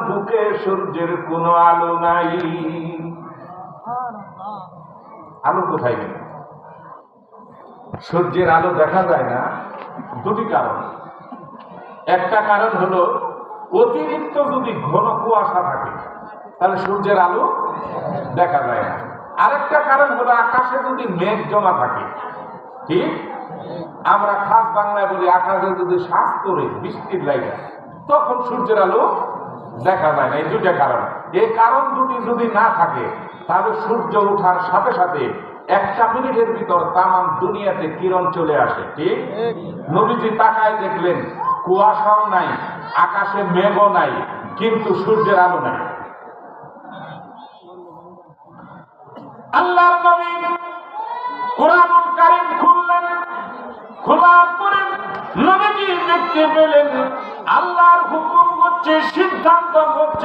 বুকে সূর্যের কোনো আলো নাই। আলো কোথায় গেল? সূর্যের আলো দেখা যায় না দুটি কারণ। একটা কারণ হলো অতিরিক্ত যদি ঘন কুয়াশা থাকে তাহলে সূর্যের আলো দেখা যায় না। আরেকটা কারণ হলো আকাশে যদি মেঘ জমা থাকে, ঠিক আমরা খাস বাংলায় বলি আকাশে যদি শ্বাস করে বৃষ্টির লাগে তখন সূর্যের আলো দেখা যায় না। এই দুটা কারণ। এই কারণ দুটি যদি না থাকে তাহলে সূর্য ওঠার সাথে সাথে একটা মিনিটের ভিতর তামাম দুনিয়াতে কিরণ চলে আসে, ঠিক? নবীজি তাকায় দেখলেন কুয়াশাও নাই, আকাশে মেঘও নাই, কিন্তু সূর্যের আলো নাই। আল্লাহর নবী কুরআনুল কারীম খুললেন, খোলার পরে নবীজি দেখতে পেলেন আল্লাহর হুকুম হচ্ছে, সিদ্ধান্ত হচ্ছে